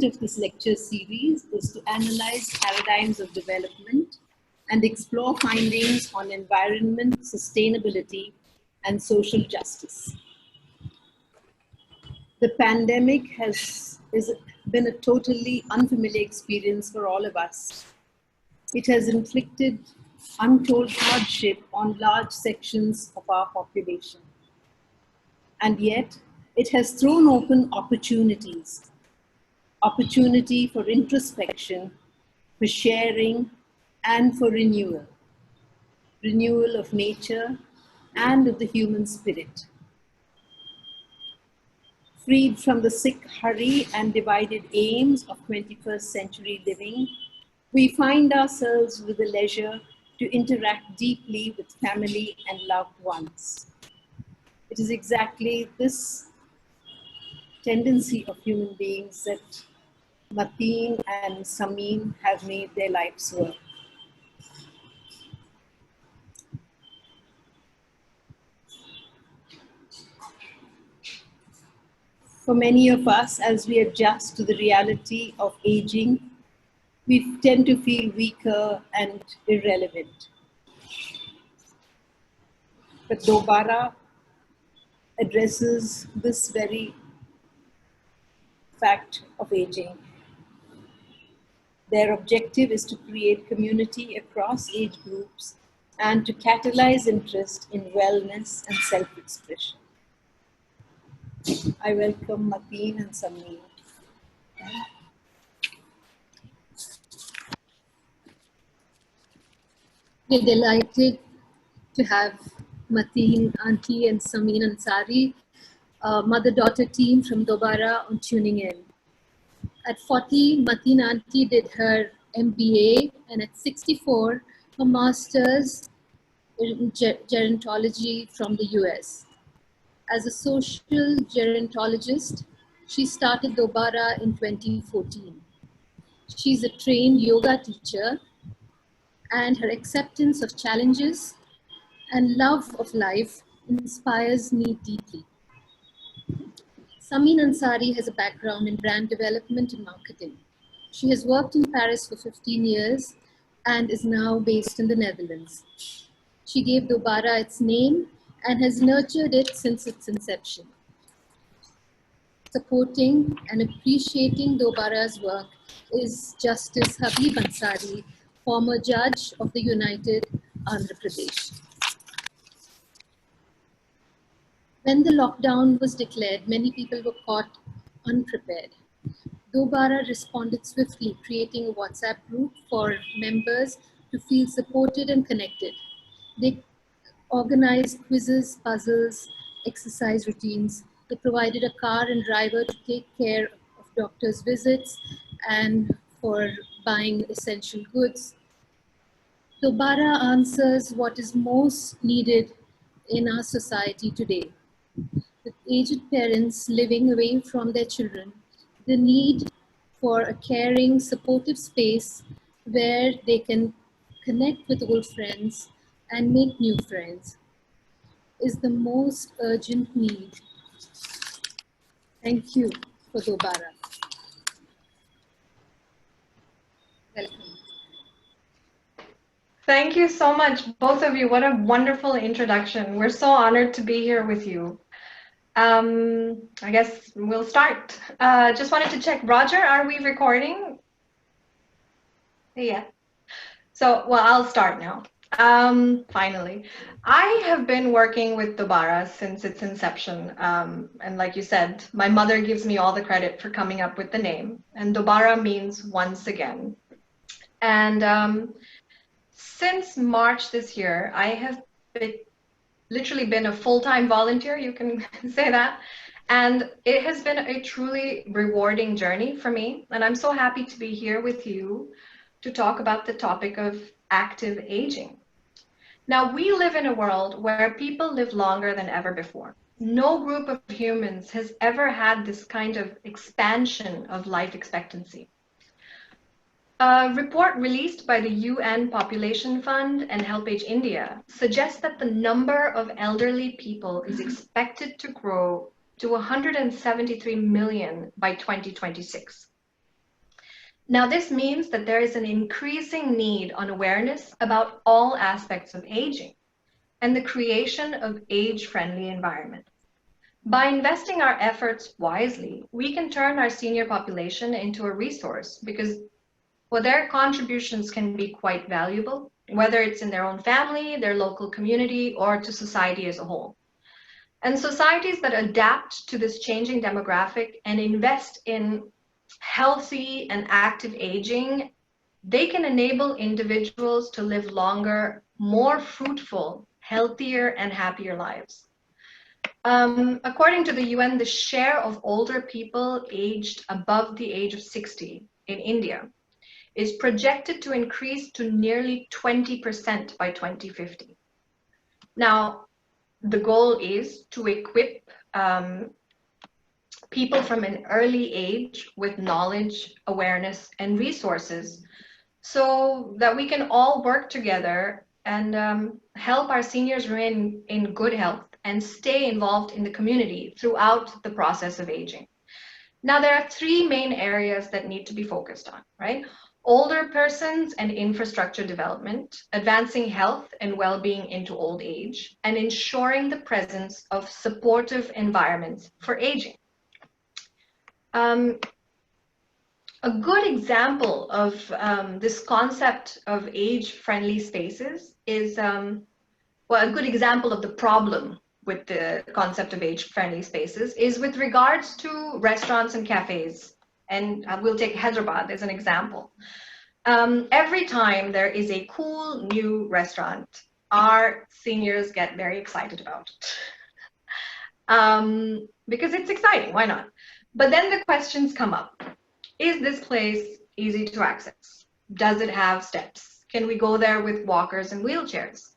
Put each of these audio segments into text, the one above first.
of this lecture series is to analyze paradigms of development and explore findings on environment, sustainability, and social justice. The pandemic has been a totally unfamiliar experience for all of us. It has inflicted untold hardship on large sections of our population. And yet, it has thrown open opportunities. Opportunity for introspection, for sharing, and for renewal. Renewal of nature and of the human spirit. Freed from the sick hurry and divided aims of 21st century living, we find ourselves with the leisure to interact deeply with family and loved ones. It is exactly this tendency of human beings that Mateen and Sameen have made their life's work. For many of us, as we adjust to the reality of aging, we tend to feel weaker and irrelevant. But Dobara addresses this very fact of aging. Their objective is to create community across age groups and to catalyze interest in wellness and self-expression. I welcome Mateen and Sameen. We're delighted to have Mateen Auntie and Sameen Ansari, mother-daughter team from Dobara, on tuning in. At 40, Mateen Auntie did her MBA, and at 64, her master's in gerontology from the US. As a social gerontologist, she started Dobara in 2014. She's a trained yoga teacher, and her acceptance of challenges and love of life inspires me deeply. Sameen Ansari has a background in brand development and marketing. She has worked in Paris for 15 years and is now based in the Netherlands. She gave Dobara its name and has nurtured it since its inception. Supporting and appreciating Dobara's work is Justice Habib Ansari, former judge of the United Andhra Pradesh. When the lockdown was declared, many people were caught unprepared. Dobara responded swiftly, creating a WhatsApp group for members to feel supported and connected. They organized quizzes, puzzles, exercise routines. They provided a car and driver to take care of doctors' visits and for buying essential goods. Dobara answers what is most needed in our society today. With aged parents living away from their children, the need for a caring, supportive space where they can connect with old friends and make new friends is the most urgent need. Thank you for Dobara. Welcome. Thank you so much, both of you. What a wonderful introduction. We're so honored to be here with you. I guess we'll start. Just wanted to check, Roger, are we recording? Yeah. So, well, I'll start now. Finally, I have been working with Dobara since its inception. And like you said, my mother gives me all the credit for coming up with the name. And Dobara means once again. And since March this year, I have literally been a full-time volunteer, you can say that. And it has been a truly rewarding journey for me. And I'm so happy to be here with you to talk about the topic of active aging. Now, we live in a world where people live longer than ever before. No group of humans has ever had this kind of expansion of life expectancy. A report released by the UN Population Fund and HelpAge India suggests that the number of elderly people is expected to grow to 173 million by 2026. Now, this means that there is an increasing need on awareness about all aspects of aging and the creation of age-friendly environments. By investing our efforts wisely, we can turn our senior population into a resource because, well, their contributions can be quite valuable, whether it's in their own family, their local community, or to society as a whole. And societies that adapt to this changing demographic and invest in healthy and active aging, they can enable individuals to live longer, more fruitful, healthier, and happier lives. According to the UN, the share of older people aged above the age of 60 in India is projected to increase to nearly 20% by 2050. Now, the goal is to equip people from an early age with knowledge, awareness, and resources so that we can all work together and help our seniors remain in good health and stay involved in the community throughout the process of aging. Now, there are three main areas that need to be focused on, right? Older persons and infrastructure development, advancing health and well-being into old age, and ensuring the presence of supportive environments for aging. A good example of this concept of age-friendly spaces is, well, a good example of the problem with the concept of age-friendly spaces is with regards to restaurants and cafes. And we'll take Hyderabad as an example. Every time there is a cool new restaurant, our seniors get very excited about it. Because it's exciting, why not? But then the questions come up. Is this place easy to access? Does it have steps? Can we go there with walkers and wheelchairs?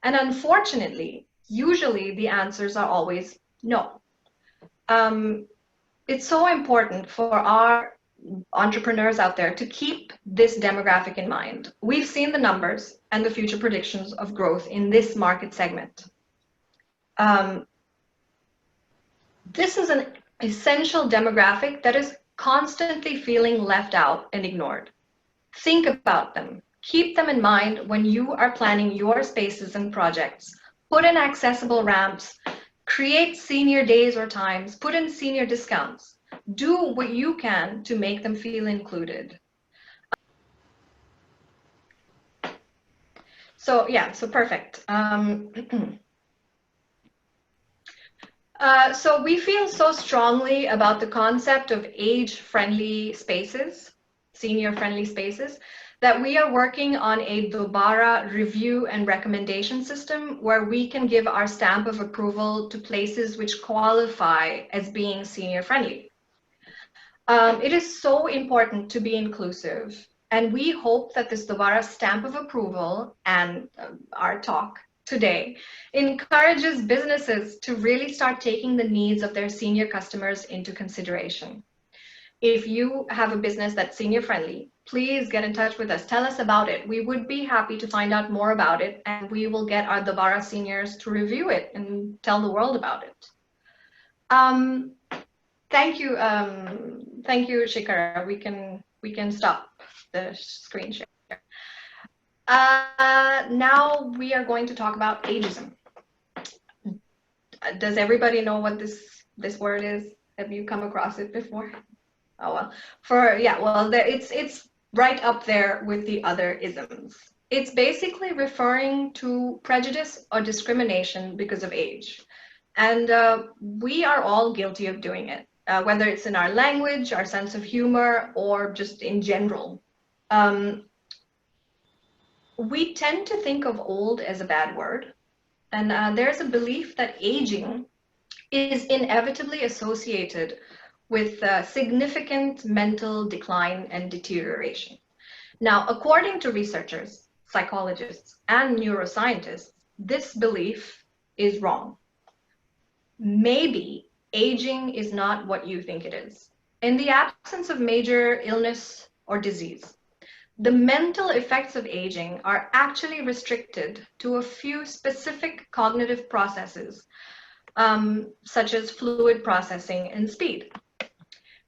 And unfortunately, usually the answers are always no. It's so important for our entrepreneurs out there to keep this demographic in mind. We've seen the numbers and the future predictions of growth in this market segment. This is an essential demographic that is constantly feeling left out and ignored. Think about them. Keep them in mind when you are planning your spaces and projects. Put in accessible ramps, create senior days or times, put in senior discounts. Do what you can to make them feel included. So yeah, so perfect. So we feel so strongly about the concept of age-friendly spaces, senior-friendly spaces, that we are working on a Dobara review and recommendation system where we can give our stamp of approval to places which qualify as being senior-friendly. It is so important to be inclusive, and we hope that this Dobara stamp of approval and our talk today encourages businesses to really start taking the needs of their senior customers into consideration. If you have a business that's senior friendly, please get in touch with us. Tell us about it. We would be happy to find out more about it, and we will get our Dobara seniors to review it and tell the world about it. Thank you, Shikara. We can stop the screen share. Now we are going to talk about ageism. Does everybody know what this word is? Have you come across it before? Oh well, it's right up there with the other isms. It's basically referring to prejudice or discrimination because of age, and we are all guilty of doing it, whether it's in our language, our sense of humor, or just in general. We tend to think of old as a bad word, and there's a belief that aging is inevitably associated with significant mental decline and deterioration. Now, according to researchers, psychologists, and neuroscientists, this belief is wrong. Maybe aging is not what you think it is. In the absence of major illness or disease, the mental effects of aging are actually restricted to a few specific cognitive processes, such as fluid processing and speed.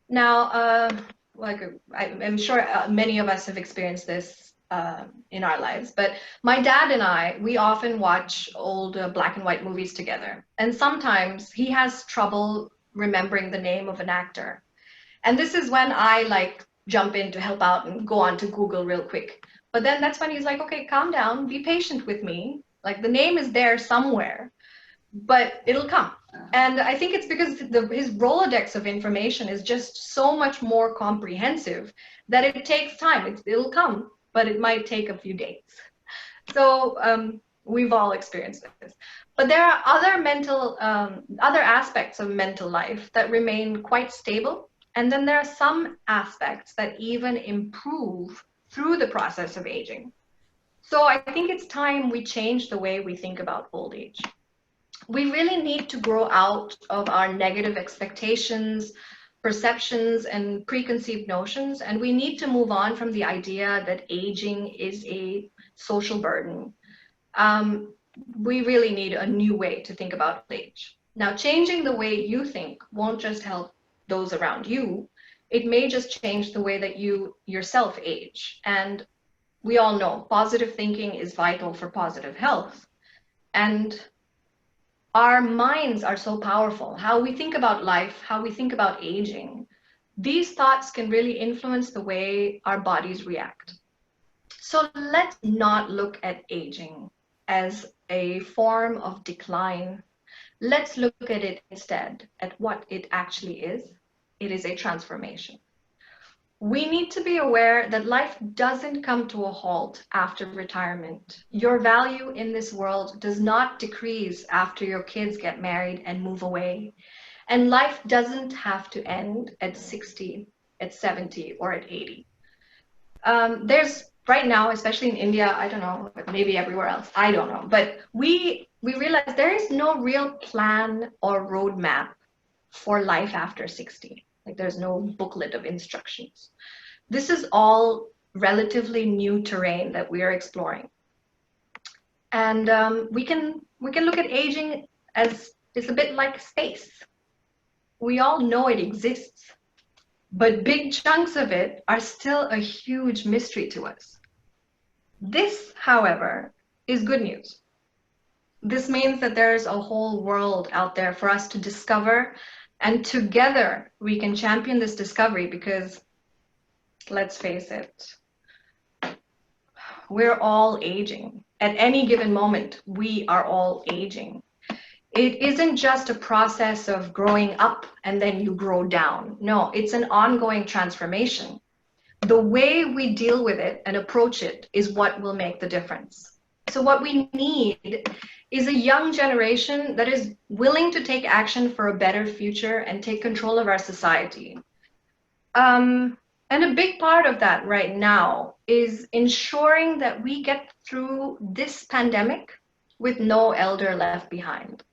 Now, like I'm sure many of us have experienced this in our lives, but my dad and I, we often watch old black and white movies together. And sometimes he has trouble remembering the name of an actor. And this is when I like jump in to help out and go on to Google real quick. But then that's when he's like, okay, calm down, be patient with me. Like the name is there somewhere, but it'll come. And I think it's because his Rolodex of information is just so much more comprehensive that it takes time. It'll come, but it might take a few days. So we've all experienced this. But there are other aspects of mental life that remain quite stable. And then there are some aspects that even improve through the process of aging. So I think it's time we change the way we think about old age. We really need to grow out of our negative expectations, perceptions, and preconceived notions. And we need to move on from the idea that aging is a social burden. We really need a new way to think about age. Now, changing the way you think won't just help those around you. It may just change the way that you yourself age. And we all know positive thinking is vital for positive health. And our minds are so powerful. How we think about life, how we think about aging, these thoughts can really influence the way our bodies react. So let's not look at aging as a form of decline. Let's look at it instead at what it actually is. It is a transformation. We need to be aware that life doesn't come to a halt after retirement. Your value in this world does not decrease after your kids get married and move away. And life doesn't have to end at 60, at 70, or at 80. There's right now, especially in India, I don't know, maybe everywhere else, I don't know, but we realize there is no real plan or roadmap for life after 60. Like there's no booklet of instructions. This is all relatively new terrain that we are exploring. And we can look at aging as it's a bit like space. We all know it exists, but big chunks of it are still a huge mystery to us. This, however, is good news. This means that there's a whole world out there for us to discover, and together we can champion this discovery because, let's face it, we're all aging. At any given moment, we are all aging. It isn't just a process of growing up and then you grow down. No, it's an ongoing transformation. The way we deal with it and approach it is what will make the difference. So what we need is a young generation that is willing to take action for a better future and take control of our society. And a big part of that right now is ensuring that we get through this pandemic with no elder left behind.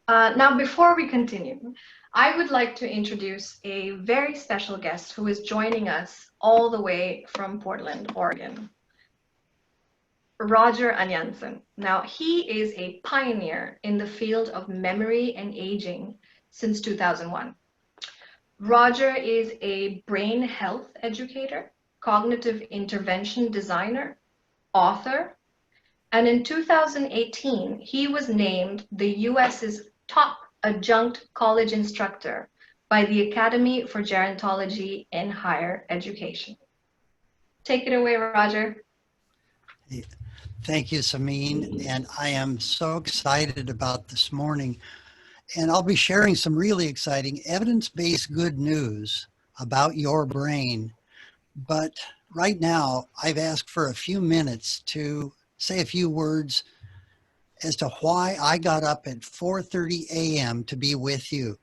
Now, before we continue, I would like to introduce a very special guest who is joining us all the way from Portland, Oregon. Roger Anunsen. Now, he is a pioneer in the field of memory and aging since 2001. Roger is a brain health educator, cognitive intervention designer, author, and in 2018, he was named the US's top adjunct college instructor by the Academy for Gerontology in Higher Education. Take it away, Roger. Thank you, Sameen. And I am so excited about this morning. And I'll be sharing some really exciting evidence-based good news about your brain. But right now, I've asked for a few minutes to say a few words as to why I got up at 4:30 a.m. to be with you.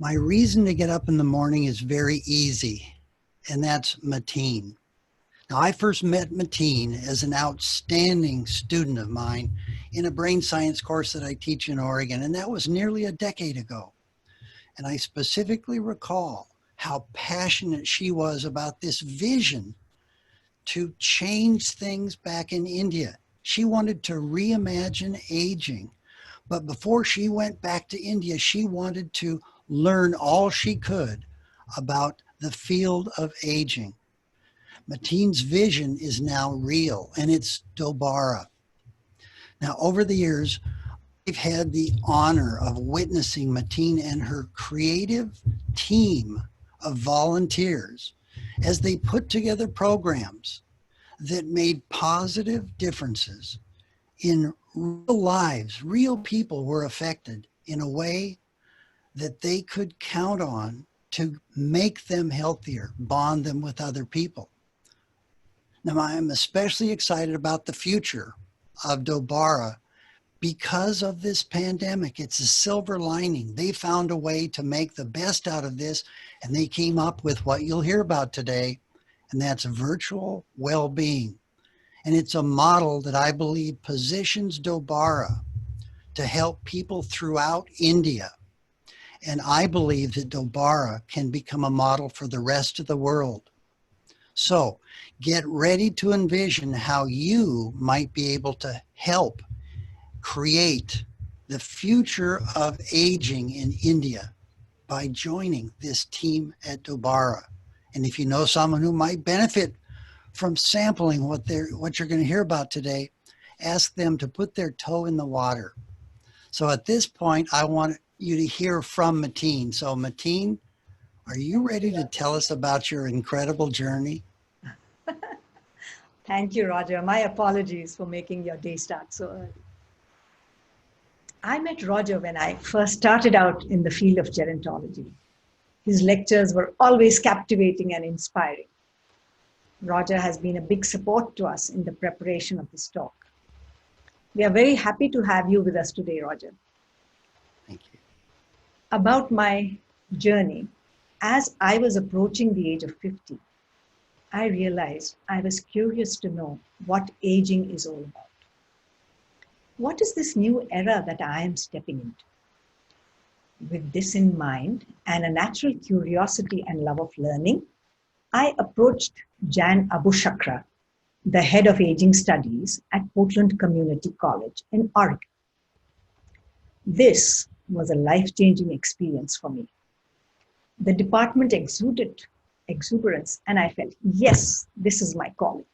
My reason to get up in the morning is very easy, and that's Mateen. Now, I first met Mateen as an outstanding student of mine in a brain science course that I teach in Oregon, and that was nearly a decade ago. And I specifically recall how passionate she was about this vision to change things back in India. She wanted to reimagine aging. But before she went back to India, she wanted to learn all she could about the field of aging. Mateen's vision is now real, and it's Dobara. Now, over the years, I've had the honor of witnessing Mateen and her creative team of volunteers as they put together programs that made positive differences in real lives. Real people were affected in a way that they could count on to make them healthier, bond them with other people. Now, I'm especially excited about the future of Dobara because of this pandemic. It's a silver lining. They found a way to make the best out of this, and they came up with what you'll hear about today, and that's virtual well-being. And it's a model that I believe positions Dobara to help people throughout India. And I believe that Dobara can become a model for the rest of the world. So get ready to envision how you might be able to help create the future of aging in India by joining this team at Dobara. And if you know someone who might benefit from sampling what you're going to hear about today, ask them to put their toe in the water. So at this point, I want you to hear from Mateen. So Mateen, are you ready to tell us about your incredible journey? Thank you, Roger. My apologies for making your day start so early. I met Roger when I first started out in the field of gerontology. His lectures were always captivating and inspiring. Roger has been a big support to us in the preparation of this talk. We are very happy to have you with us today, Roger. Thank you. About my journey, as I was approaching the age of 50, I realized I was curious to know what aging is all about. What is this new era that I am stepping into? With this in mind and a natural curiosity and love of learning, I approached Jan Abushakra, the head of aging studies at Portland Community College in Oregon. This was a life-changing experience for me. The department exuded exuberance, and I felt, yes, this is my calling.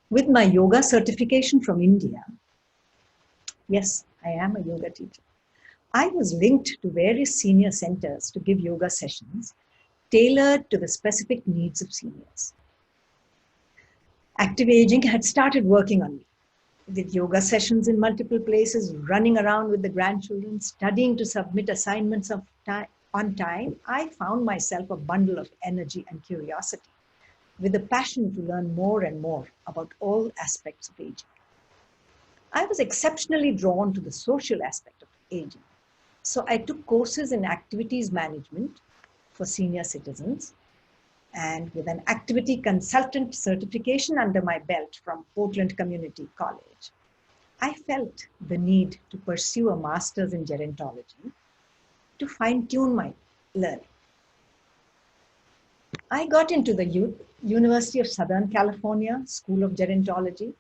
With my yoga certification from India, yes, I am a yoga teacher, I was linked to various senior centers to give yoga sessions tailored to the specific needs of seniors. Active aging had started working on me, with yoga sessions in multiple places, running around with the grandchildren, studying to submit assignments on time. I found myself a bundle of energy and curiosity, with a passion to learn more and more about all aspects of aging. I was exceptionally drawn to the social aspect of aging. So I took courses in activities management for senior citizens, and with an activity consultant certification under my belt from Portland Community College, I felt the need to pursue a master's in gerontology to fine-tune my learning. I got into the University of Southern California School of Gerontology,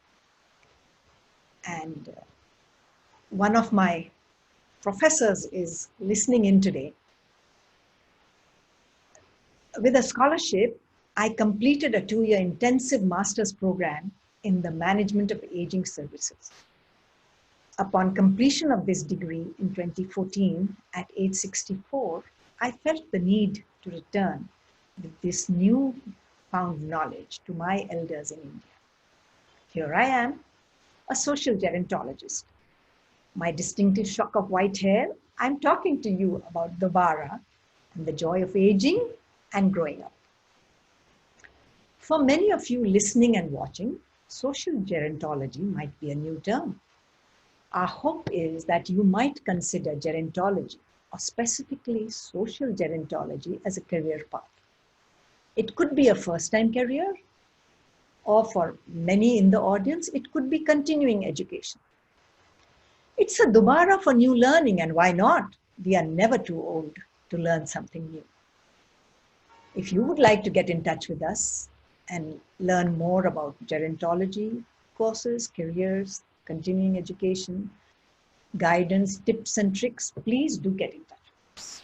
and one of my professors is listening in today. With a scholarship, I completed a 2-year intensive master's program in the management of aging services. Upon completion of this degree in 2014, at age 64, I felt the need to return with this newfound knowledge to my elders in India. Here I am, a social gerontologist. My distinctive shock of white hair, I'm talking to you about Dobara and the joy of aging and growing up. For many of you listening and watching, social gerontology might be a new term. Our hope is that you might consider gerontology, or specifically social gerontology, as a career path. It could be a first-time career, or for many in the audience, it could be continuing education. It's a Dobara for new learning, and why not? We are never too old to learn something new. If you would like to get in touch with us and learn more about gerontology, courses, careers, continuing education, guidance, tips and tricks, please do get in touch with us.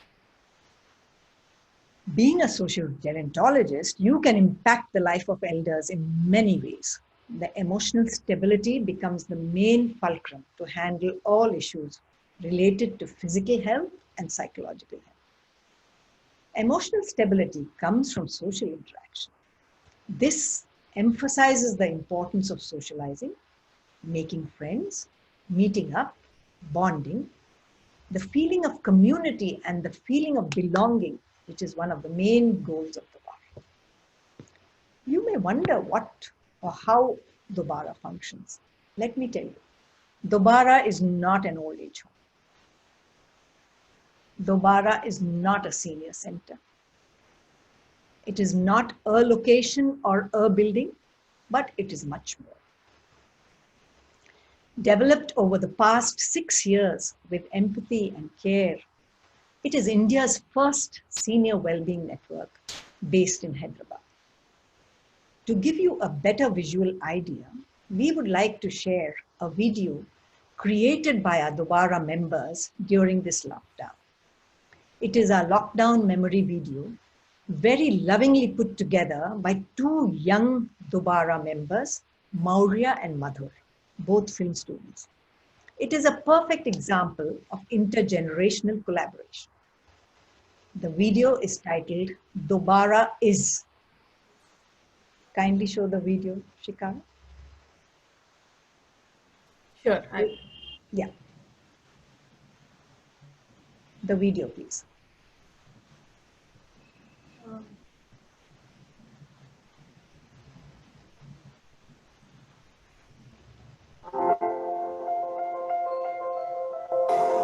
Being a social gerontologist, you can impact the life of elders in many ways. The emotional stability becomes the main fulcrum to handle all issues related to physical health and psychological health. Emotional stability comes from social interaction. This emphasizes the importance of socializing, making friends, meeting up, bonding, the feeling of community and the feeling of belonging, which is one of the main goals of Dobara. You may wonder what or how Dobara functions. Let me tell you, Dobara is not an old age home. Dobara is not a senior center. It is not a location or a building, but it is much more. Developed over the past 6 years with empathy and care, it is India's first senior well-being network based in Hyderabad. To give you a better visual idea, we would like to share a video created by our Dobara members during this lockdown. It is our lockdown memory video, very lovingly put together by 2 young Dobara members, Maurya and Madhur, both film students. It is a perfect example of intergenerational collaboration. The video is titled Dobara Is. Kindly show the video, Shikara. Sure. Yeah. The video, please.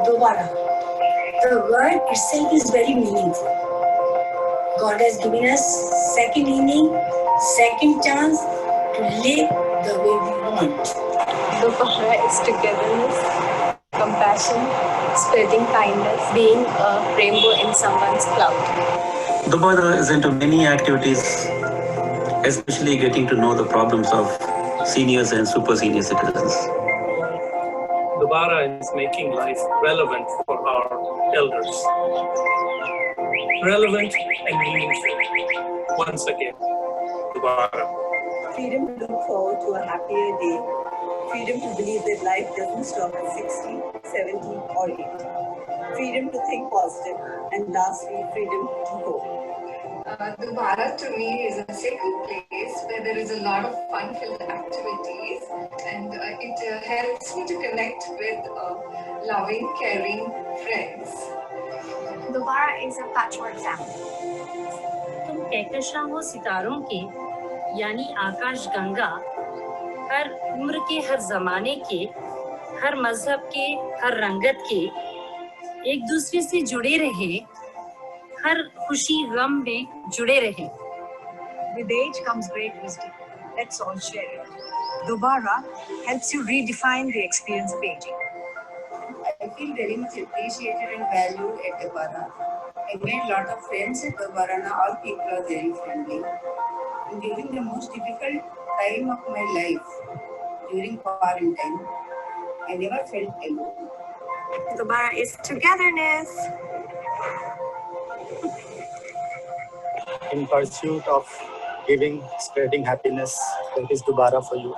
Dobara. The word itself is very meaningful. God has given us second inning, second chance to live the way we want. Dobara is togetherness, compassion, spreading kindness, being a rainbow in someone's cloud. Dobara is into many activities, especially getting to know the problems of seniors and super senior citizens. Dobara is making life relevant for our elders. Relevant and meaningful. Once again, Dobara. Freedom to look forward to a happier day. Freedom to believe that life doesn't stop at 60, 70 or 80. Freedom to think positive. And lastly, freedom to hope. Dobara to me is a sacred place where there is a lot of fun-filled activities, and it helps me to connect with loving, caring friends. Dobara is a patchwork family. तुम कहकशां हो सितारों के यानी आकाश गंगा हर उम्र के हर जमाने के हर मजहब के हर रंगत के एक दूसरे से जुड़े रहे हर खुशी गम में जुड़े रहे. With age comes great wisdom. Let's all share it. Dobara helps you redefine the experience of aging. I feel very much appreciated and valued at Dobara. I made a lot of friends at Dobara. Now all people are very friendly. And during the most difficult time of my life, during quarantine, I never felt alone. Dobara is togetherness. In pursuit of giving, spreading happiness, that is Dobara for you.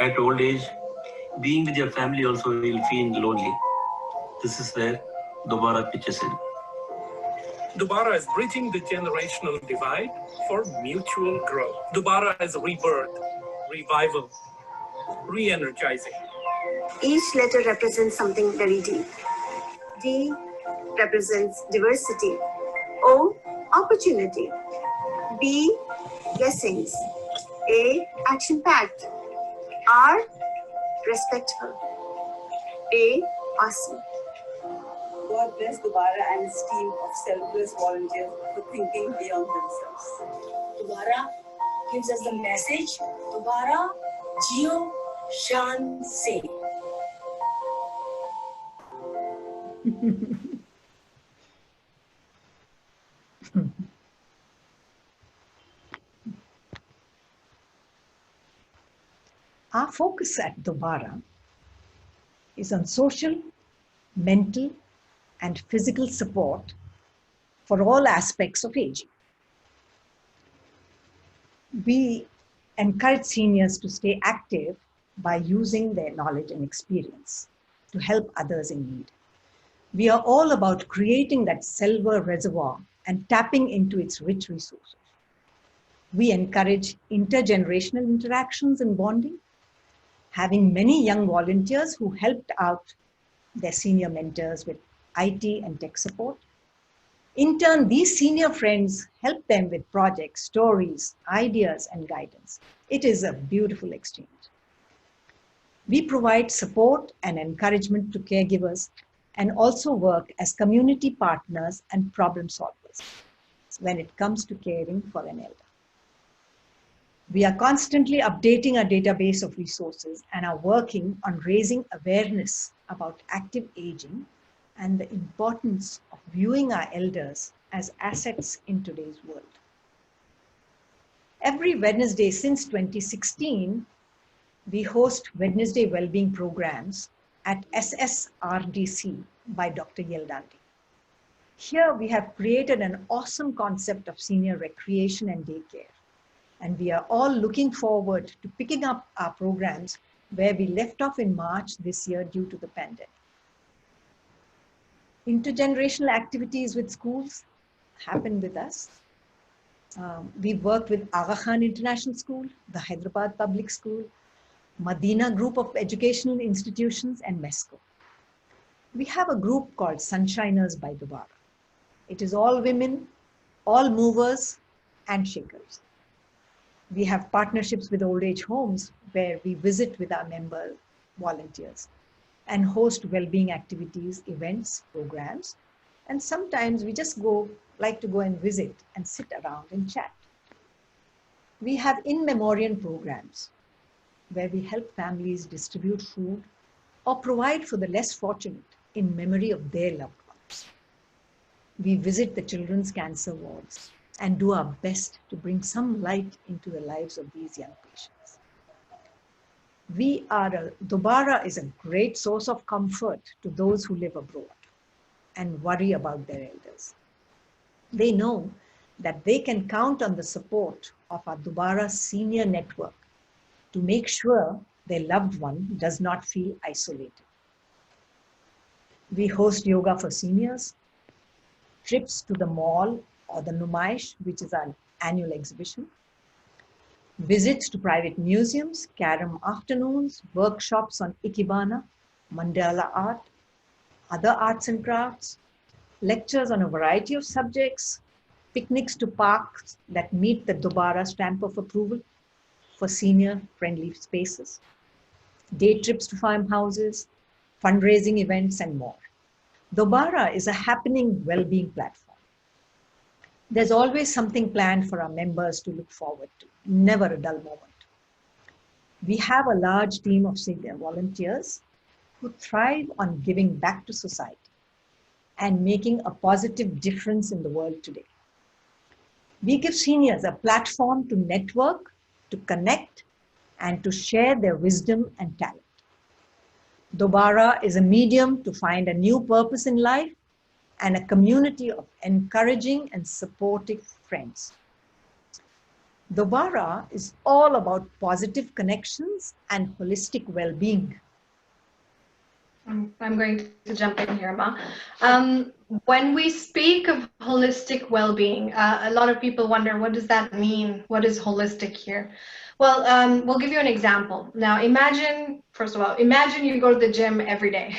At old age, being with your family also will feel lonely. This is where Dobara pitches in. Dobara is bridging the generational divide for mutual growth. Dobara is rebirth, revival, re-energizing. Each letter represents something very deep. D represents diversity. O, opportunity. B, blessings. A, action-packed. R, respectful. A, awesome. God bless Dobara and its team of selfless volunteers for thinking beyond themselves. Dobara gives us the message, Dobara, Jio, Shan, Se. Our focus at Dobara is on social, mental, and physical support for all aspects of aging. We encourage seniors to stay active by using their knowledge and experience to help others in need. We are all about creating that silver reservoir and tapping into its rich resources. We encourage intergenerational interactions and bonding, having many young volunteers who helped out their senior mentors with IT and tech support. In turn, these senior friends help them with projects, stories, ideas, and guidance. It is a beautiful exchange. We provide support and encouragement to caregivers and also work as community partners and problem solvers when it comes to caring for an elder. We are constantly updating our database of resources and are working on raising awareness about active aging and the importance of viewing our elders as assets in today's world. Every Wednesday since 2016, we host Wednesday Wellbeing programs at SSRDC by Dr. Yeldanti. Here we have created an awesome concept of senior recreation and daycare. And we are all looking forward to picking up our programs where we left off in March this year due to the pandemic. Intergenerational activities with schools happen with us. We work with Aga Khan International School, the Hyderabad Public School, Madina Group of Educational Institutions, and MESCO. We have a group called Sunshiners by Dobara. It is all women, all movers and shakers. We have partnerships with old age homes where we visit with our member volunteers and host well-being activities, events, programs. And sometimes we just like to go and visit and sit around and chat. We have in memoriam programs where we help families distribute food or provide for the less fortunate in memory of their loved ones. We visit the children's cancer wards and do our best to bring some light into the lives of these young patients. Dobara is a great source of comfort to those who live abroad and worry about their elders. They know that they can count on the support of our Dobara senior network to make sure their loved one does not feel isolated. We host yoga for seniors, trips to the mall or the Numaish, which is our annual exhibition, visits to private museums, carom afternoons, workshops on Ikebana, mandala art, other arts and crafts, lectures on a variety of subjects, picnics to parks that meet the Dobara stamp of approval for senior-friendly spaces, day trips to farmhouses, fundraising events, and more. Dobara is a happening well-being platform. There's always something planned for our members to look forward to, never a dull moment. We have a large team of senior volunteers who thrive on giving back to society and making a positive difference in the world today. We give seniors a platform to network, to connect, and to share their wisdom and talent. Dobara is a medium to find a new purpose in life and a community of encouraging and supportive friends. Dobara is all about positive connections and holistic well-being. I'm going to jump in here, Ma. When we speak of holistic well-being, a lot of people wonder, what does that mean? What is holistic here? Well, we'll give you an example. Now, first of all, imagine you go to the gym every day,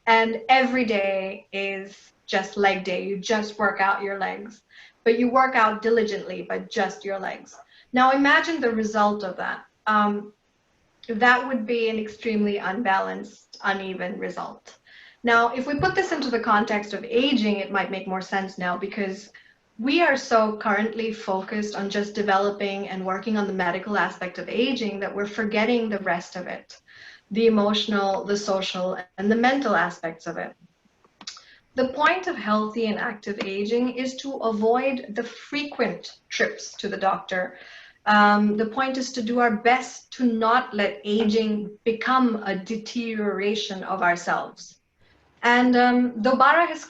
and every day is just leg day. You just work out your legs, but you work out diligently, but just your legs. Now, imagine the result of that. That would be an extremely unbalanced, uneven result. Now, if we put this into the context of aging, it might make more sense now, because we are so currently focused on just developing and working on the medical aspect of aging that we're forgetting the rest of it, the emotional, the social, and the mental aspects of it. The point of healthy and active aging is to avoid the frequent trips to the doctor. The point is to do our best to not let aging become a deterioration of ourselves. And Dobara has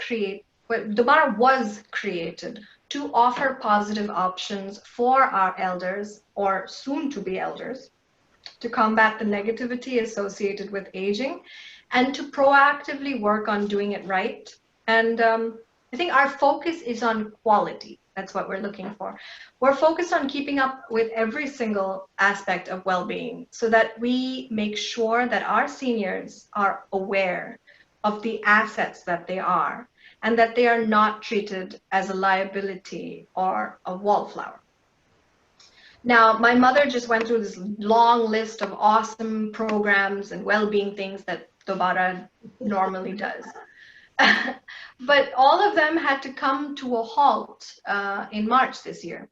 Dobara was created to offer positive options for our elders or soon to be elders, to combat the negativity associated with aging, and to proactively work on doing it right. And I think our focus is on quality. That's what we're looking for. We're focused on keeping up with every single aspect of well-being so that we make sure that our seniors are aware of the assets that they are and that they are not treated as a liability or a wallflower. Now, my mother just went through this long list of awesome programs and well-being things that Dobara normally does. But all of them had to come to a halt in March this year.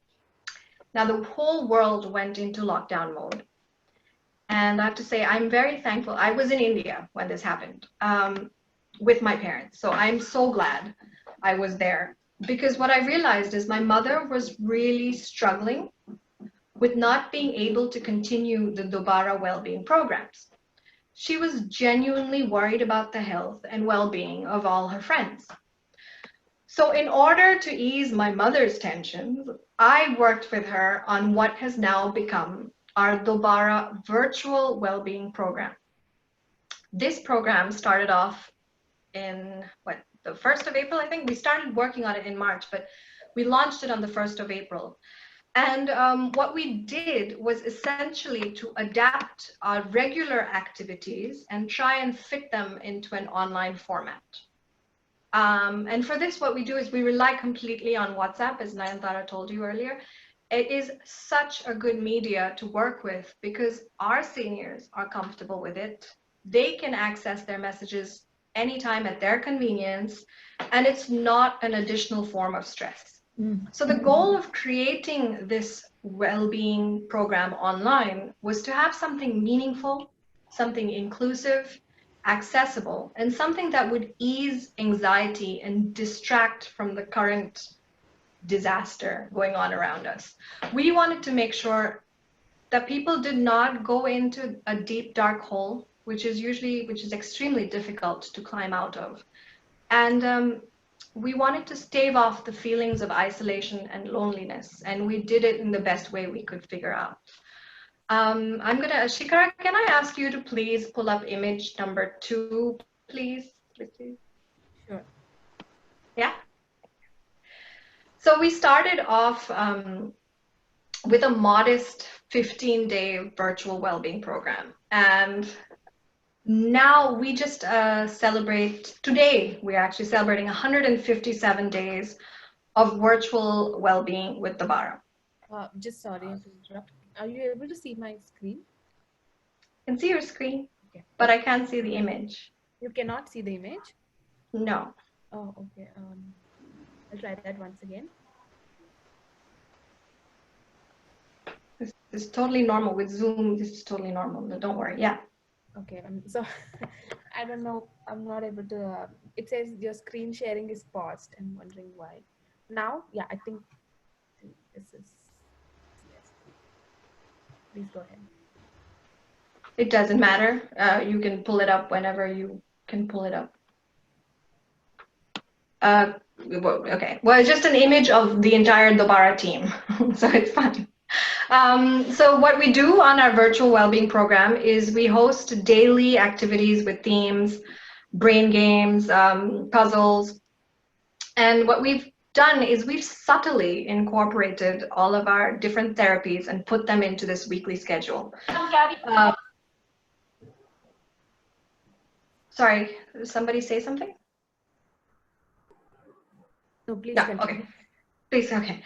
Now, the whole world went into lockdown mode. And I have to say, I'm very thankful. I was in India when this happened with my parents. So I'm so glad I was there. Because what I realized is my mother was really struggling with not being able to continue the Dobara well-being programs. She was genuinely worried about the health and well-being of all her friends. So in order to ease my mother's tensions, I worked with her on what has now become our Dobara virtual well-being program. This program started off in the 1st of April, I think. We started working on it in March, but we launched it on the 1st of April. And what we did was essentially to adapt our regular activities and try and fit them into an online format. And for this, what we do is we rely completely on WhatsApp, as Nayanthara told you earlier. It is such a good media to work with because our seniors are comfortable with it. They can access their messages anytime at their convenience, and it's not an additional form of stress. So the goal of creating this well-being program online was to have something meaningful, something inclusive, accessible, and something that would ease anxiety and distract from the current disaster going on around us. We wanted to make sure that people did not go into a deep, dark hole, which is extremely difficult to climb out of. And we wanted to stave off the feelings of isolation and loneliness, and we did it in the best way we could figure out. Shikara, can I ask you to please pull up image number 2, please? Sure. Yeah. So we started off with a modest 15-day virtual well-being program, and now we just today we're actually celebrating 157 days of virtual well-being with Dobara. Just sorry to interrupt. Are you able to see my screen? I can see your screen, okay, but I can't see the image. You cannot see the image? No. Oh, okay. I'll try that once again. This is totally normal with Zoom. This is totally normal. No, don't worry. Yeah. Okay. So I don't know. I'm not able to. It says your screen sharing is paused. I'm wondering why. Now, yeah, I think this is. Yes. Please go ahead. It doesn't matter. You can pull it up whenever you can pull it up. Okay. Well, it's just an image of the entire Dobara team, so it's fine. So what we do on our virtual wellbeing program is we host daily activities with themes, brain games, puzzles. And what we've done is we've subtly incorporated all of our different therapies and put them into this weekly schedule. Sorry, did somebody say something? No, please. Yeah, okay. Please, okay.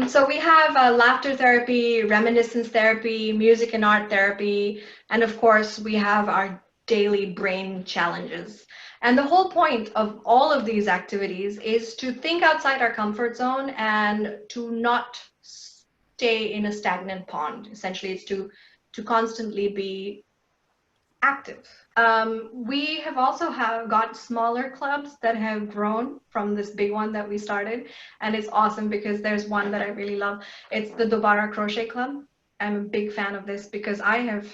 So we have laughter therapy, reminiscence therapy, music and art therapy, and of course we have our daily brain challenges. And the whole point of all of these activities is to think outside our comfort zone and to not stay in a stagnant pond. Essentially, it's to constantly be active. We have also got smaller clubs that have grown from this big one that we started, and it's awesome because there's one that I really love. It's the Dobara Crochet Club. I'm a big fan of this because I have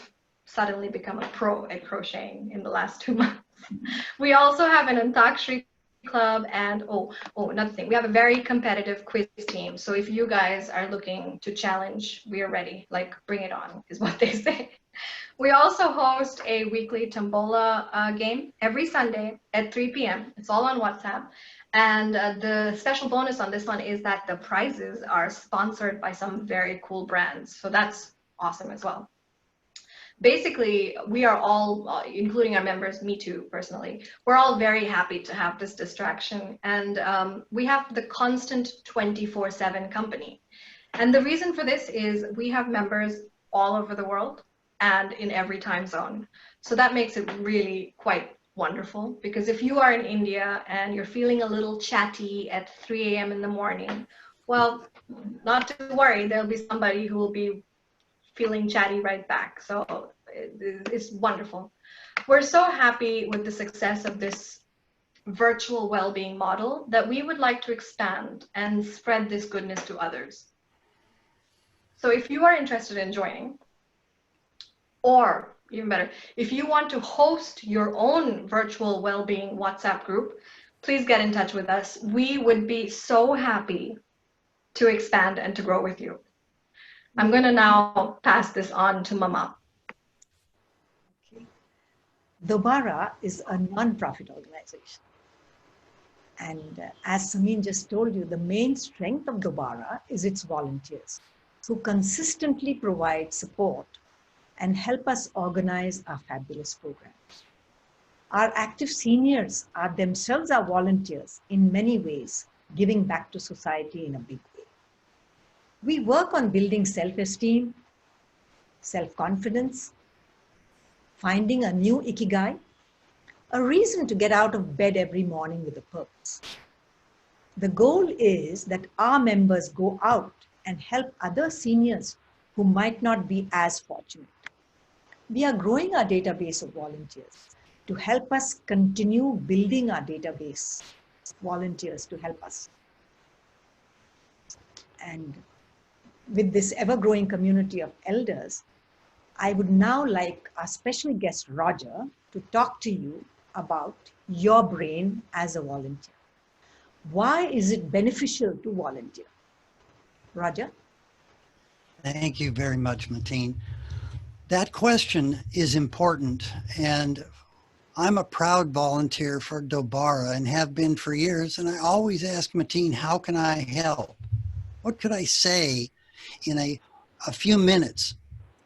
suddenly become a pro at crocheting in the last 2 months. We also have an Antakshri club, and another thing, we have a very competitive quiz team. So if you guys are looking to challenge, we are ready. Like, bring it on, is what they say. We also host a weekly tombola game every Sunday at 3 p.m. It's all on WhatsApp. And the special bonus on this one is that the prizes are sponsored by some very cool brands. So that's awesome as well. Basically, we are all, including our members, me too, personally, we're all very happy to have this distraction. And we have the constant 24/7 company. And the reason for this is we have members all over the world and in every time zone. So that makes it really quite wonderful, because if you are in India and you're feeling a little chatty at 3 a.m. in the morning, well, not to worry, there'll be somebody who will be feeling chatty right back. So it's wonderful. We're so happy with the success of this virtual well-being model that we would like to expand and spread this goodness to others. So if you are interested in joining, or even better, if you want to host your own virtual well-being WhatsApp group, please get in touch with us. We would be so happy to expand and to grow with you. I'm going to now pass this on to Mama. Okay. Dobara is a non-profit organization. And as Sameen just told you, the main strength of Dobara is its volunteers, who consistently provide support and help us organize our fabulous programs. Our active seniors are themselves our volunteers in many ways, giving back to society in a big way. We work on building self-esteem, self-confidence, finding a new ikigai, a reason to get out of bed every morning with a purpose. The goal is that our members go out and help other seniors who might not be as fortunate. We are growing our database of volunteers to help us continue building our database, volunteers to help us. And with this ever-growing community of elders, I would now like our special guest, Roger, to talk to you about your brain as a volunteer. Why is it beneficial to volunteer? Roger? Thank you very much, Mateen. That question is important, and I'm a proud volunteer for Dobara and have been for years, and I always ask Mateen, how can I help? What could I say in a few minutes?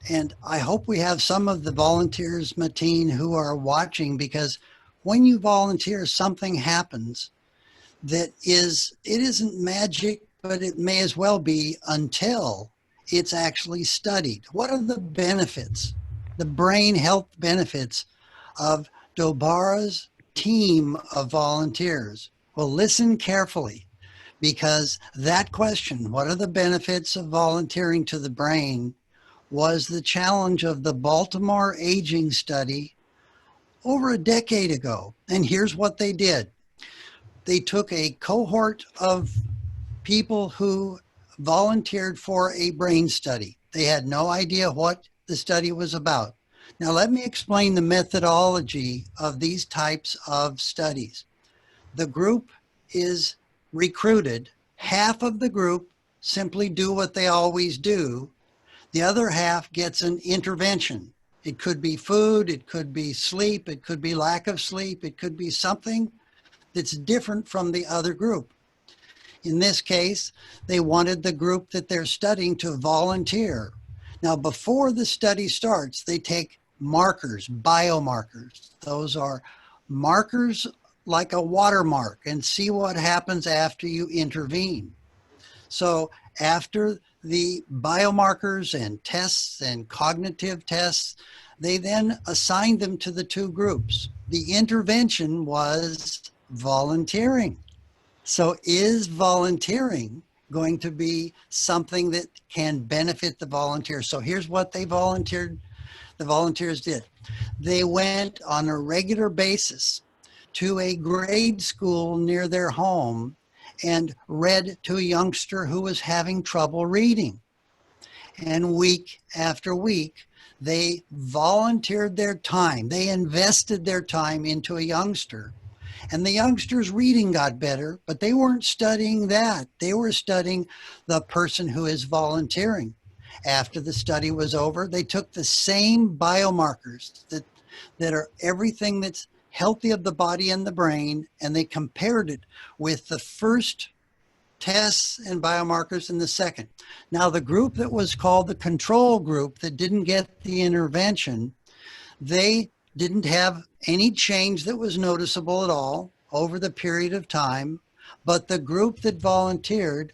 And I hope we have some of the volunteers, Mateen, who are watching, because when you volunteer, something happens that it isn't magic, but it may as well be until it's actually studied. What are the benefits, the brain health benefits of Dobara's team of volunteers? Well, listen carefully, because that question, what are the benefits of volunteering to the brain, was the challenge of the Baltimore Aging Study over a decade ago. And here's what they did. They took a cohort of people who volunteered for a brain study. They had no idea what the study was about. Now, let me explain the methodology of these types of studies. The group is recruited. Half of the group simply do what they always do. The other half gets an intervention. It could be food, it could be sleep, it could be lack of sleep, it could be something that's different from the other group. In this case, they wanted the group that they're studying to volunteer. Now, before the study starts, they take markers, biomarkers. Those are markers like a watermark, and see what happens after you intervene. So after the biomarkers and tests and cognitive tests, they then assigned them to the two groups. The intervention was volunteering. So is volunteering going to be something that can benefit the volunteers? So here's what the volunteers did. They went on a regular basis to a grade school near their home and read to a youngster who was having trouble reading. And week after week, they volunteered their time. They invested their time into a youngster. And the youngsters' reading got better, but they weren't studying that. They were studying the person who is volunteering. After the study was over, they took the same biomarkers that are everything that's healthy of the body and the brain, and they compared it with the first tests and biomarkers in the second. Now, the group that was called the control group that didn't get the intervention, they didn't have any change that was noticeable at all over the period of time, but the group that volunteered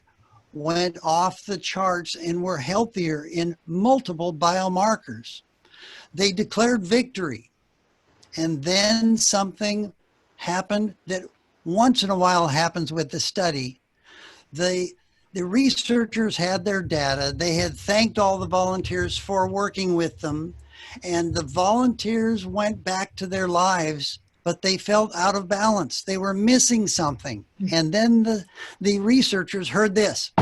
went off the charts and were healthier in multiple biomarkers. They declared victory, and then something happened that once in a while happens with the study. The researchers had their data. They had thanked all the volunteers for working with them, and the volunteers went back to their lives, but they felt out of balance. They were missing something. And then the researchers heard this.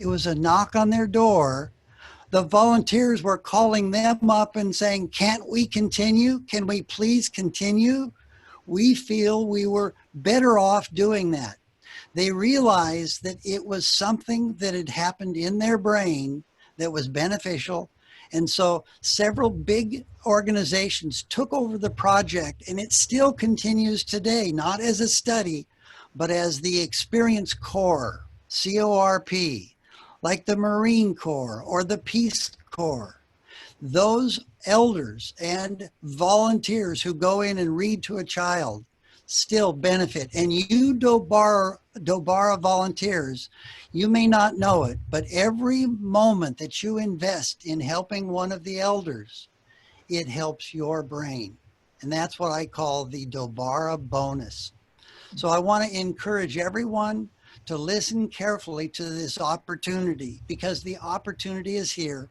It was a knock on their door. The volunteers were calling them up and saying, "Can't we continue? Can we please continue? We feel we were better off doing that." They realized that it was something that had happened in their brain that was beneficial. And so several big organizations took over the project, and it still continues today, not as a study, but as the Experience Corps, CORP, like the Marine Corps or the Peace Corps. Those elders and volunteers who go in and read to a child still benefit. And you Dobara volunteers, you may not know it, but every moment that you invest in helping one of the elders, it helps your brain. And that's what I call the Dobara bonus. So I want to encourage everyone to listen carefully to this opportunity, because the opportunity is here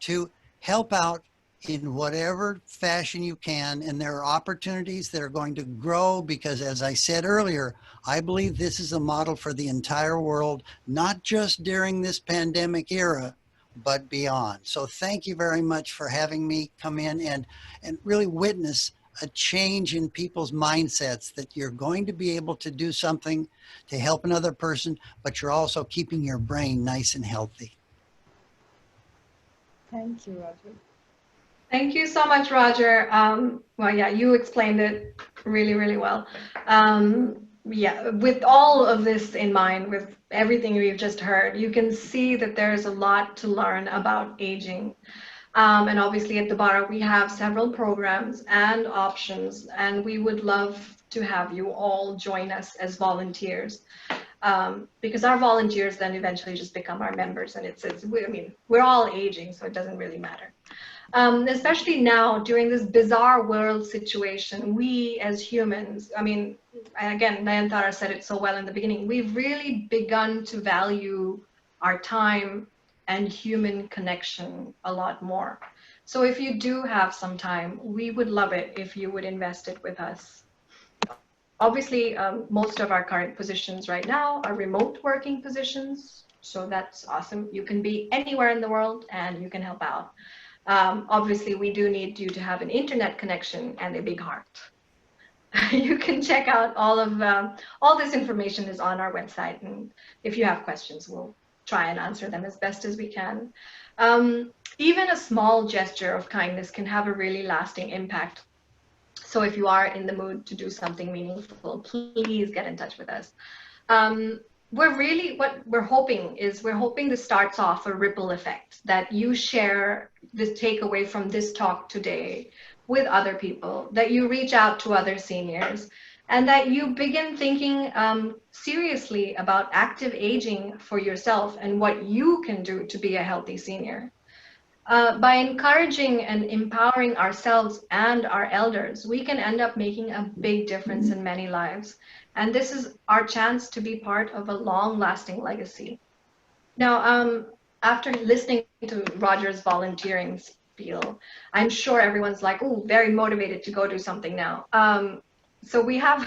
to help out in whatever fashion you can. And there are opportunities that are going to grow because, as I said earlier, I believe this is a model for the entire world, not just during this pandemic era, but beyond. So thank you very much for having me come in and really witness a change in people's mindsets, that you're going to be able to do something to help another person, but you're also keeping your brain nice and healthy. Thank you, Roger. Thank you so much, Roger. Well, yeah, you explained it really, really well. Yeah, with all of this in mind, with everything we've just heard, you can see that there's a lot to learn about aging. And obviously at Dobara, we have several programs and options, and we would love to have you all join us as volunteers. Because our volunteers then eventually just become our members, and I mean, we're all aging, so it doesn't really matter. Especially now during this bizarre world situation, we as humans, I mean, again, Nayantara said it so well in the beginning, we've really begun to value our time and human connection a lot more. So if you do have some time, we would love it if you would invest it with us. Obviously, most of our current positions right now are remote working positions, so that's awesome. You can be anywhere in the world and you can help out. Obviously, we do need you to have an internet connection and a big heart. You can check out all this information is on our website, and if you have questions, we'll try and answer them as best as we can. Even a small gesture of kindness can have a really lasting impact. So if you are in the mood to do something meaningful, please get in touch with us. What we're hoping this starts off a ripple effect, that you share this takeaway from this talk today with other people, that you reach out to other seniors, and that you begin thinking seriously about active aging for yourself and what you can do to be a healthy senior. By encouraging and empowering ourselves and our elders, we can end up making a big difference in many lives. And this is our chance to be part of a long-lasting legacy. Now, after listening to Roger's volunteering spiel, I'm sure everyone's like, oh, very motivated to go do something now. So we have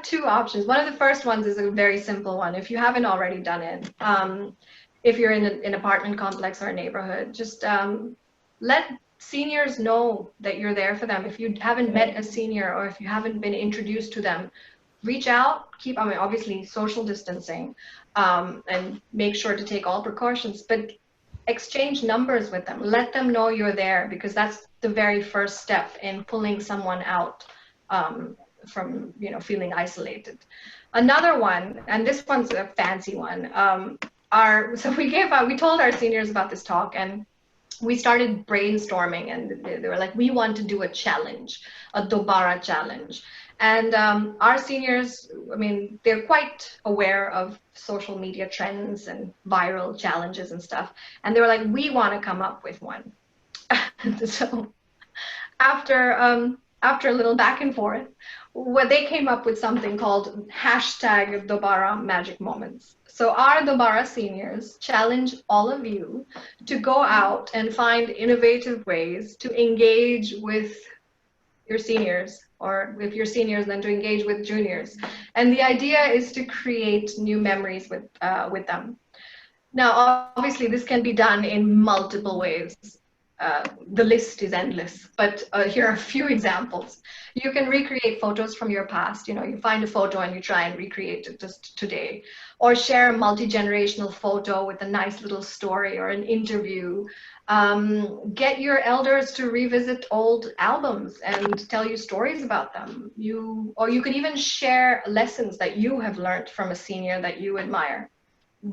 two options. One of the first ones is a very simple one. If you haven't already done it, if you're in an apartment complex or a neighborhood, just let seniors know that you're there for them. If you haven't met a senior or if you haven't been introduced to them, reach out, I mean, obviously social distancing, and make sure to take all precautions, but exchange numbers with them. Let them know you're there, because that's the very first step in pulling someone out from, you know, feeling isolated. Another one, and this one's a fancy one, so we told our seniors about this talk, and we started brainstorming, and they were like, we want to do a challenge, a Dobara challenge. And our seniors, I mean, they're quite aware of social media trends and viral challenges and stuff. And they were like, we want to come up with one. So after a little back and forth, they came up with something called #Dobara Magic Moments. So our Dobara seniors challenge all of you to go out and find innovative ways to engage with your seniors, or if you're seniors, then to engage with juniors. And the idea is to create new memories with them. Now, obviously, this can be done in multiple ways. The list is endless, but here are a few examples. You can recreate photos from your past. You know, you find a photo and you try and recreate it just today, or share a multi-generational photo with a nice little story or an interview. Get your elders to revisit old albums and tell you stories about them. Or you could even share lessons that you have learned from a senior that you admire.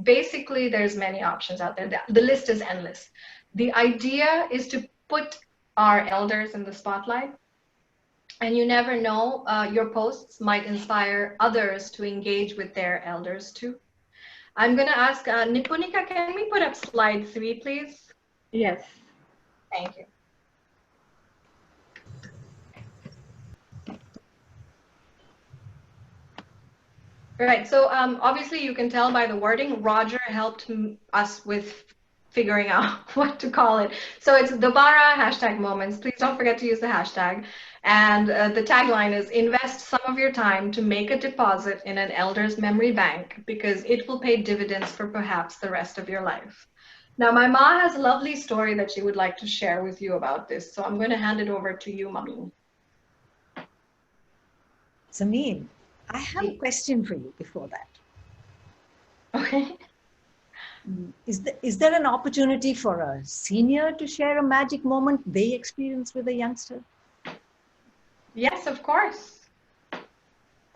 Basically, there's many options out there. The list is endless. The idea is to put our elders in the spotlight, and you never know, your posts might inspire others to engage with their elders too. I'm going to ask Nipunika, can we put up slide 3, please? Yes. Thank you. All right, so obviously you can tell by the wording, Roger helped us with figuring out what to call it. So it's Dobara #moments. Please don't forget to use the hashtag. And the tagline is, invest some of your time to make a deposit in an elder's memory bank, because it will pay dividends for perhaps the rest of your life. Now, my ma has a lovely story that she would like to share with you about this. So I'm going to hand it over to you, Mateen. Sameen, I have a question for you before that. Okay. Is there an opportunity for a senior to share a magic moment they experienced with a youngster? Yes, of course.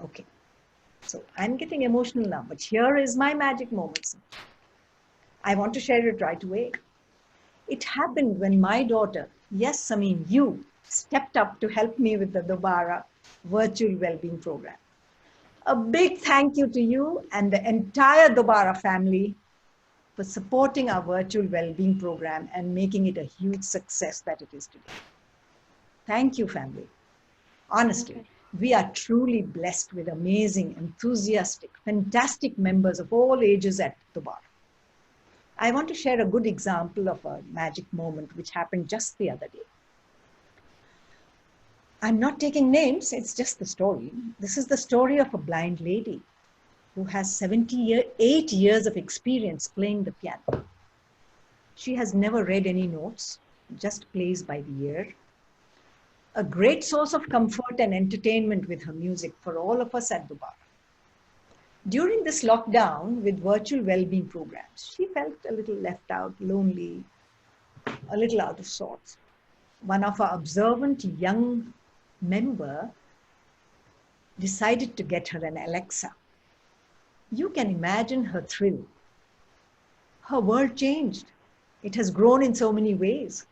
Okay. So I'm getting emotional now, but here is my magic moment. I want to share it right away. It happened when my daughter, yes, Sameen, you stepped up to help me with the Dobara virtual well-being program. A big thank you to you and the entire Dobara family for supporting our virtual well-being program and making it a huge success that it is today. Thank you, family. Honestly, we are truly blessed with amazing, enthusiastic, fantastic members of all ages at Dobara. I want to share a good example of a magic moment which happened just the other day. I'm not taking names, it's just the story. This is the story of a blind lady who has 78 years of experience playing the piano. She has never read any notes, just plays by the ear. A great source of comfort and entertainment with her music for all of us at Dobara. During this lockdown with virtual well-being programs, she felt a little left out, lonely, a little out of sorts. One of our observant young member decided to get her an Alexa. You can imagine her thrill. Her world changed. It has grown in so many ways.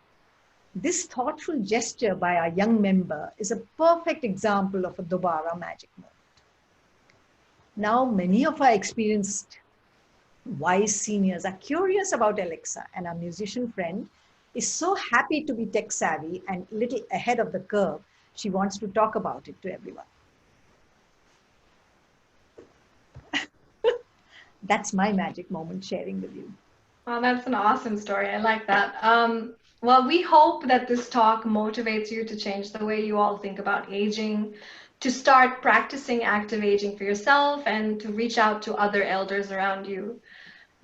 This thoughtful gesture by our young member is a perfect example of a Dobara magic moment. Now, many of our experienced wise seniors are curious about Alexa, and our musician friend is so happy to be tech savvy and a little ahead of the curve. She wants to talk about it to everyone. That's my magic moment sharing with you. Well, that's an awesome story. I like that. Well, we hope that this talk motivates you to change the way you all think about aging, to start practicing active aging for yourself, and to reach out to other elders around you.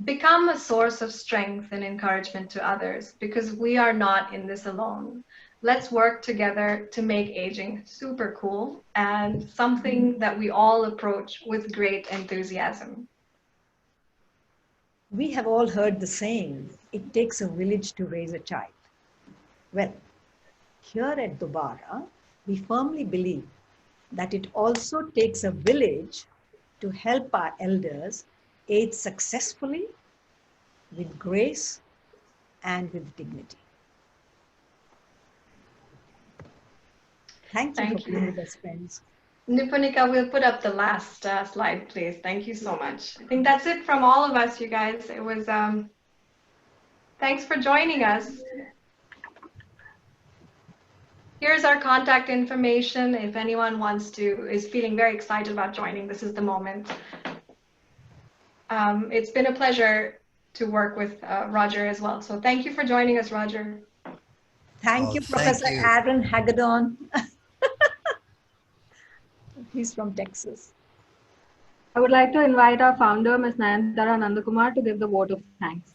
become a source of strength and encouragement to others, because we are not in this alone. Let's work together to make aging super cool and something that we all approach with great enthusiasm. We have all heard the saying, it takes a village to raise a child. Well, here at Dobara, we firmly believe that it also takes a village to help our elders age successfully, with grace, and with dignity. Thank you for being with us, friends. Nipunika, we'll put up the last slide, please. Thank you so much. I think that's it from all of us, you guys. It was, thanks for joining us. Here's our contact information. If anyone is feeling very excited about joining, this is the moment. It's been a pleasure to work with Roger as well. So thank you for joining us, Roger. Thank you, Professor Aaron Hagedorn. He's from Texas. I would like to invite our founder, Ms. Nayantara Nandakumar, to give the vote of thanks.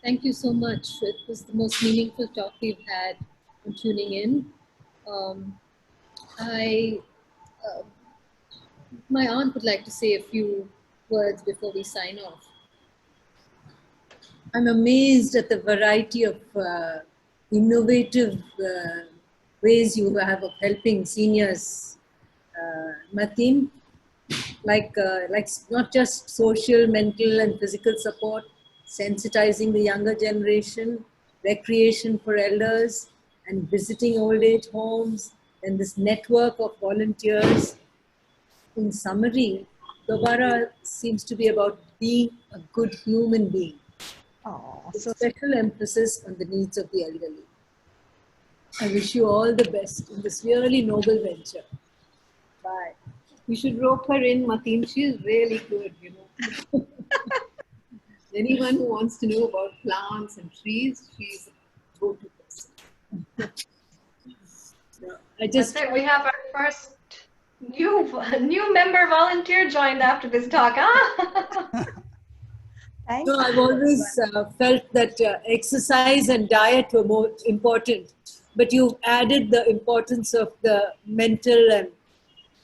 Thank you so much. It was the most meaningful talk we've had on tuning in. My aunt would like to say a few words before we sign off. I'm amazed at the variety of innovative ways you have of helping seniors, Mateen, like not just social, mental and physical support, sensitizing the younger generation, recreation for elders and visiting old age homes, and this network of volunteers. In summary, Dobara seems to be about being a good human being. With special emphasis on the needs of the elderly. I wish you all the best in this really noble venture. Bye. You should rope her in, Mateen. She is really good, you know. Anyone who wants to know about plants and trees, she's a go-to person. That's it. We have our first new member volunteer joined after this talk, huh? No, I've always felt that exercise and diet were more important, but you've added the importance of the mental and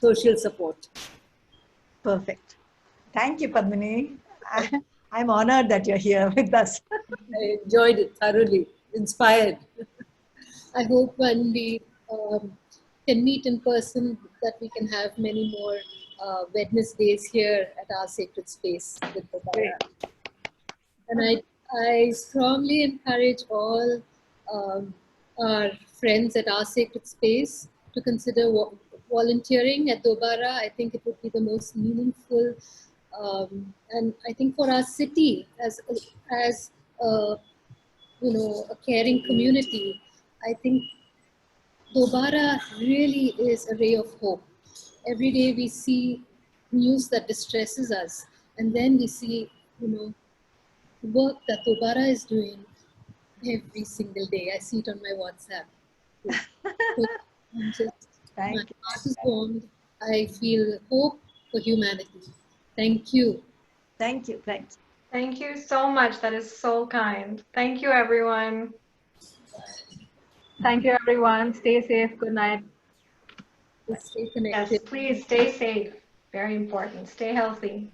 social support. Perfect. Thank you, Padmini. I'm honored that you're here with us. I enjoyed it thoroughly, inspired. I hope when we can meet in person that we can have many more Wednesdays here at our sacred space with Dobara. And I strongly encourage all our friends at our sacred space to consider volunteering at Dobara. I think it would be the most meaningful, and I think for our city as a caring community, I think Dobara really is a ray of hope. Every day we see news that distresses us, and then we see, work that Dobara is doing every single day. I see it on my WhatsApp. My heart is warmed. I feel hope for humanity. Thank you. Thank you. Thanks. Thank you so much. That is so kind. Thank you, everyone. Thank you, everyone. Stay safe. Good night. Stay connected. Yes, please stay safe. Very important. Stay healthy.